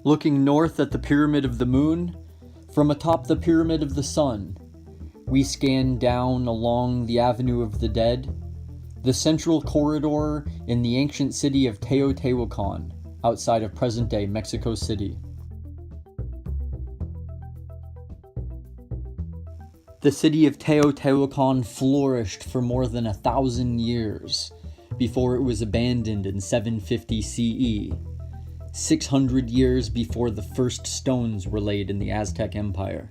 Looking north at the Pyramid of the Moon, from atop the Pyramid of the Sun, we scan down along the Avenue of the Dead, the central corridor in the ancient city of Teotihuacan, outside of present-day Mexico City. The city of Teotihuacan flourished for more than 1,000 years before it was abandoned in 750 CE, 600 years before the first stones were laid in the Aztec Empire.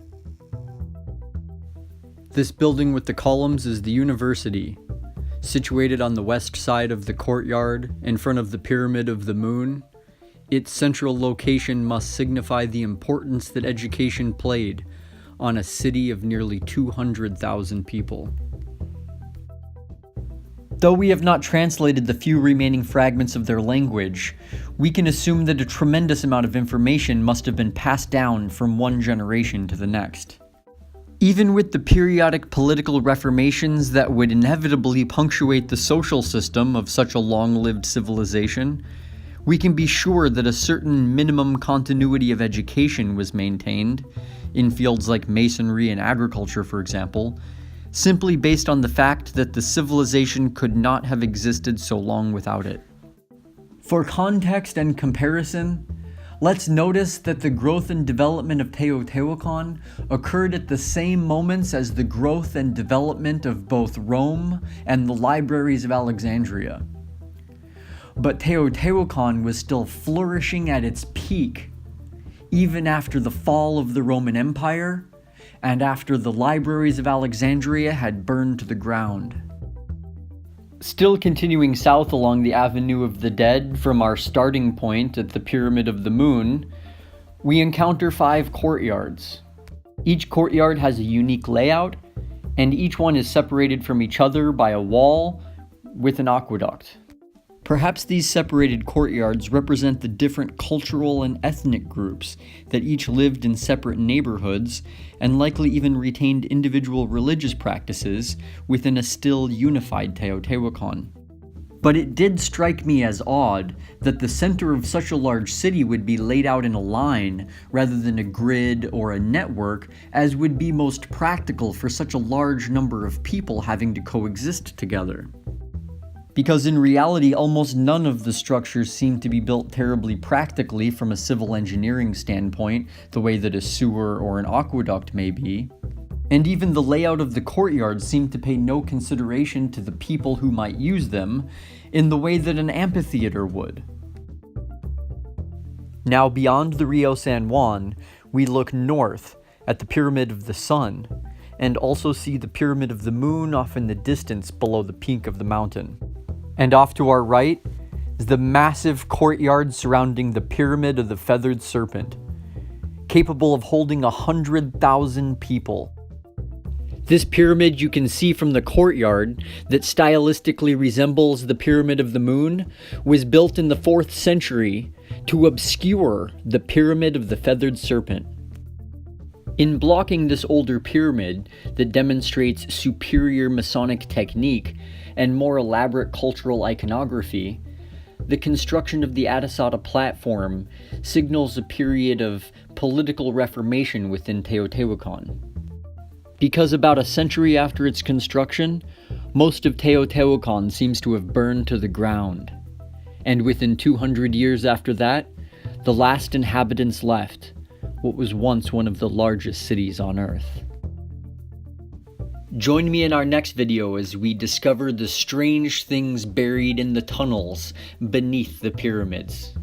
This building with the columns is the university, situated on the west side of the courtyard in front of the Pyramid of the Moon. Its central location must signify the importance that education played on a city of nearly 200,000 people. Though we have not translated the few remaining fragments of their language, we can assume that a tremendous amount of information must have been passed down from one generation to the next. Even with the periodic political reformations that would inevitably punctuate the social system of such a long-lived civilization, we can be sure that a certain minimum continuity of education was maintained, in fields like masonry and agriculture, for example, simply based on the fact that the civilization could not have existed so long without it. For context and comparison, let's notice that the growth and development of Teotihuacan occurred at the same moments as the growth and development of both Rome and the libraries of Alexandria. But Teotihuacan was still flourishing at its peak, even after the fall of the Roman Empire, and after the libraries of Alexandria had burned to the ground. Still continuing south along the Avenue of the Dead from our starting point at the Pyramid of the Moon, we encounter 5 courtyards. Each courtyard has a unique layout, and each one is separated from each other by a wall with an aqueduct. Perhaps these separated courtyards represent the different cultural and ethnic groups that each lived in separate neighborhoods and likely even retained individual religious practices within a still unified Teotihuacan. But it did strike me as odd that the center of such a large city would be laid out in a line rather than a grid or a network, as would be most practical for such a large number of people having to coexist together. Because in reality, almost none of the structures seem to be built terribly practically from a civil engineering standpoint, the way that a sewer or an aqueduct may be. And even the layout of the courtyards seemed to pay no consideration to the people who might use them, in the way that an amphitheater would. Now beyond the Rio San Juan, we look north at the Pyramid of the Sun, and also see the Pyramid of the Moon off in the distance below the peak of the mountain. And off to our right is the massive courtyard surrounding the Pyramid of the Feathered Serpent, capable of holding 100,000 people. This pyramid you can see from the courtyard, that stylistically resembles the Pyramid of the Moon, was built in the 4th century to obscure the Pyramid of the Feathered Serpent. In blocking this older pyramid that demonstrates superior Masonic technique and more elaborate cultural iconography, the construction of the Atasata platform signals a period of political reformation within Teotihuacan. Because about a century after its construction, most of Teotihuacan seems to have burned to the ground, and within 200 years after that, the last inhabitants left what was once one of the largest cities on Earth. Join me in our next video as we discover the strange things buried in the tunnels beneath the pyramids.